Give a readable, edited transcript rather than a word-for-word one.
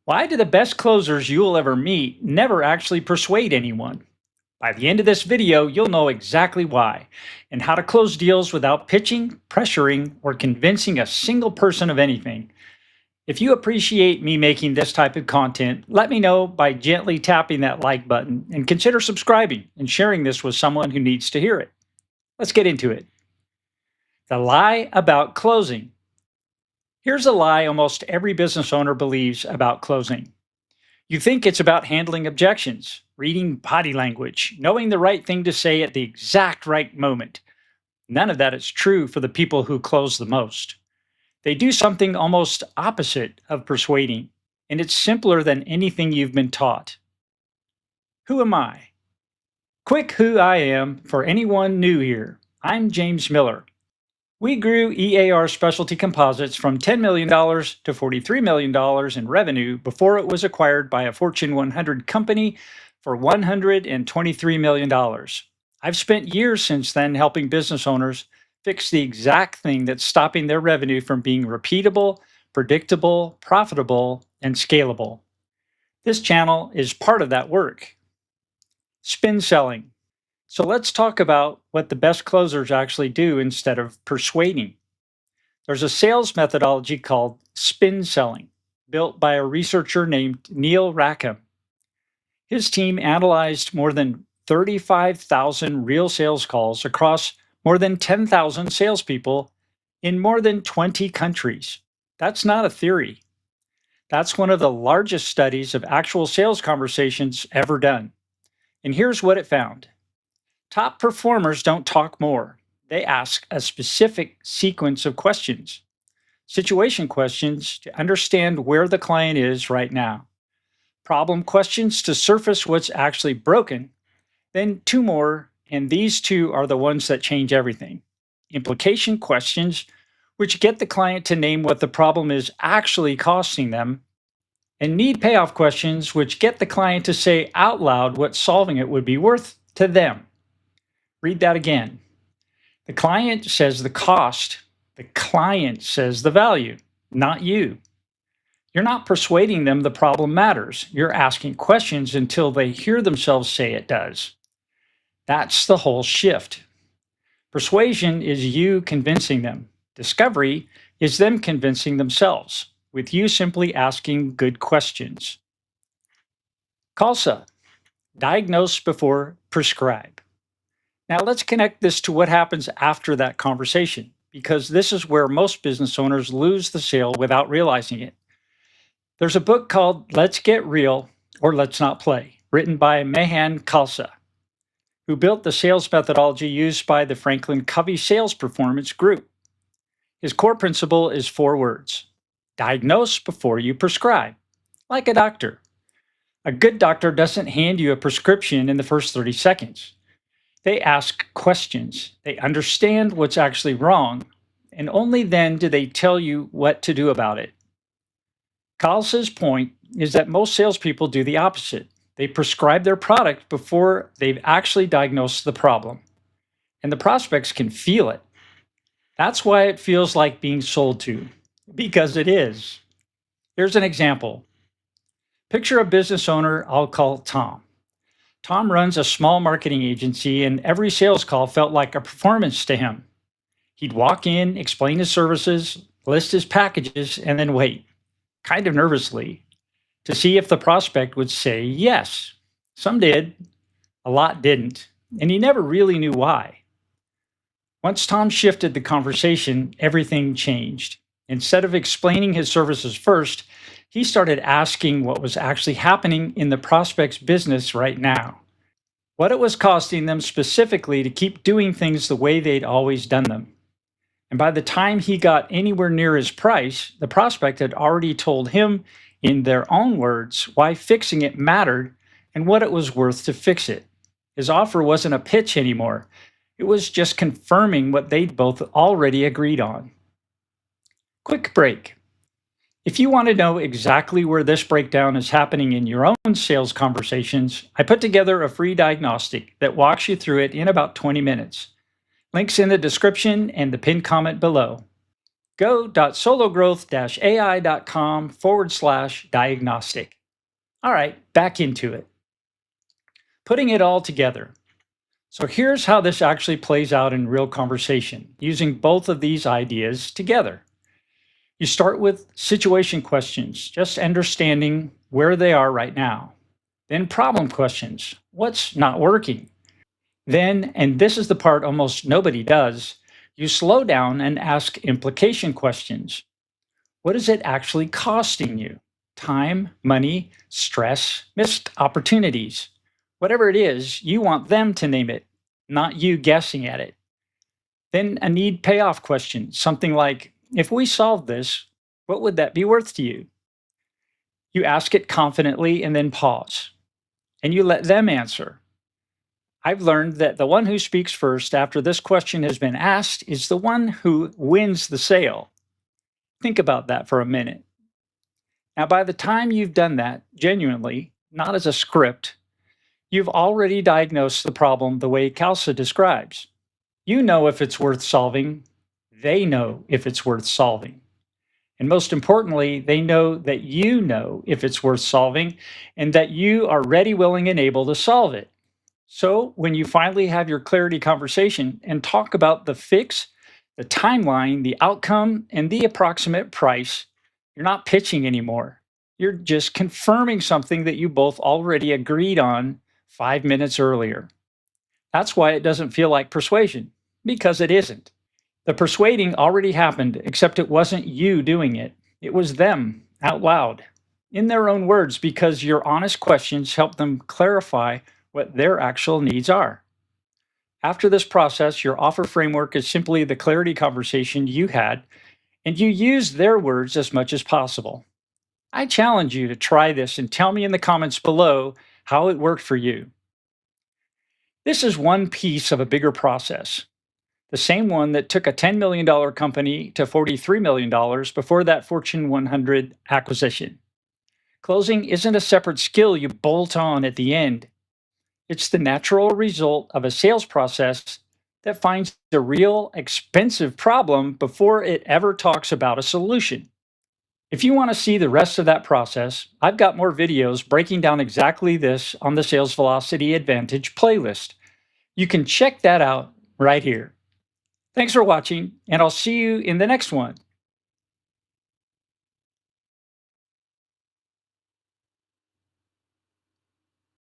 Why do the best closers you'll ever meet never actually persuade anyone? By the end of this video, you'll know exactly why and how to close deals without pitching, pressuring, or convincing a single person of anything. If you appreciate me making this type of content, let me know by gently tapping that like button and consider subscribing and sharing this with someone who needs to hear it. Let's get into it. The lie about closing. Here's a lie almost every business owner believes about closing. You think it's about handling objections, reading body language, knowing the right thing to say at the exact right moment. None of that is true for the people who close the most. They do something almost opposite of persuading, and it's simpler than anything you've been taught. Who am I? Quick who I am for anyone new here. I'm James Miller. We grew EAR Specialty Composites from $10 million to $43 million in revenue before it was acquired by a Fortune 100 company for $123 million. I've spent years since then helping business owners fix the exact thing that's stopping their revenue from being repeatable, predictable, profitable, and scalable. This channel is part of that work. Spin selling. So let's talk about what the best closers actually do instead of persuading. There's a sales methodology called spin selling, built by a researcher named Neil Rackham. His team analyzed more than 35,000 real sales calls across more than 10,000 salespeople in more than 20 countries. That's not a theory. That's one of the largest studies of actual sales conversations ever done. And here's what it found. Top performers don't talk more. They ask a specific sequence of questions, situation questions to understand where the client is right now, problem questions to surface what's actually broken, then two more, and these two are the ones that change everything. Implication questions, which get the client to name what the problem is actually costing them, and need payoff questions, which get the client to say out loud what solving it would be worth to them. Read that again. The client says the cost. The client says the value, not you. You're not persuading them the problem matters. You're asking questions until they hear themselves say it does. That's the whole shift. Persuasion is you convincing them. Discovery is them convincing themselves, with you simply asking good questions. Khalsa, diagnose before prescribe. Now let's connect this to what happens after that conversation, because this is where most business owners lose the sale without realizing it. There's a book called Let's Get Real or Let's Not Play, written by Mahan Khalsa, who built the sales methodology used by the Franklin Covey Sales Performance Group. His core principle is 4 words. Diagnose before you prescribe, like a doctor. A good doctor doesn't hand you a prescription in the first 30 seconds. They ask questions. They understand what's actually wrong, and only then do they tell you what to do about it. Khalsa's point is that most salespeople do the opposite. They prescribe their product before they've actually diagnosed the problem, and the prospects can feel it. That's why it feels like being sold to, because it is. Here's an example. Picture a business owner I'll call Tom. Tom runs a small marketing agency, and every sales call felt like a performance to him. He'd walk in, explain his services, list his packages, and then wait, kind of nervously, to see if the prospect would say yes. Some did, a lot didn't, and he never really knew why. Once Tom shifted the conversation, everything changed. Instead of explaining his services first, he started asking what was actually happening in the prospect's business right now, what it was costing them specifically to keep doing things the way they'd always done them. And by the time he got anywhere near his price, the prospect had already told him, in their own words, why fixing it mattered and what it was worth to fix it. His offer wasn't a pitch anymore. It was just confirming what they'd both already agreed on. Quick break. If you want to know exactly where this breakdown is happening in your own sales conversations, I put together a free diagnostic that walks you through it in about 20 minutes. Links in the description and the pinned comment below. go.sologrowth-ai.com/diagnostic. All right, back into it. Putting it all together. So here's how this actually plays out in real conversation, using both of these ideas together. You start with situation questions, just understanding where they are right now. Then problem questions, what's not working? Then, and this is the part almost nobody does, you slow down and ask implication questions. What is it actually costing you? Time, money, stress, missed opportunities. Whatever it is, you want them to name it, not you guessing at it. Then a need payoff question, something like, if we solve this, what would that be worth to you? You ask it confidently and then pause, and you let them answer. I've learned that the one who speaks first after this question has been asked is the one who wins the sale. Think about that for a minute. Now, by the time you've done that genuinely, not as a script, you've already diagnosed the problem the way Khalsa describes. You know if it's worth solving, they know if it's worth solving. And most importantly, they know if it's worth solving and that you are ready, willing, and able to solve it. So when you finally have your clarity conversation and talk about the fix, the timeline, the outcome, and the approximate price, you're not pitching anymore. You're just confirming something that you both already agreed on 5 minutes earlier. That's why it doesn't feel like persuasion, because it isn't. The persuading already happened, except it wasn't you doing it. It was them out loud, in their own words, because your honest questions help them clarify what their actual needs are. After this process, your offer framework is simply the clarity conversation you had, and you use their words as much as possible. I challenge you to try this and tell me in the comments below how it worked for you. This is one piece of a bigger process, the same one that took a $10 million company to $43 million before that Fortune 100 acquisition. Closing isn't a separate skill you bolt on at the end. It's the natural result of a sales process that finds a real expensive problem before it ever talks about a solution. If you want to see the rest of that process, I've got more videos breaking down exactly this on the Sales Velocity Advantage playlist. You can check that out right here. Thanks for watching, and I'll see you in the next one.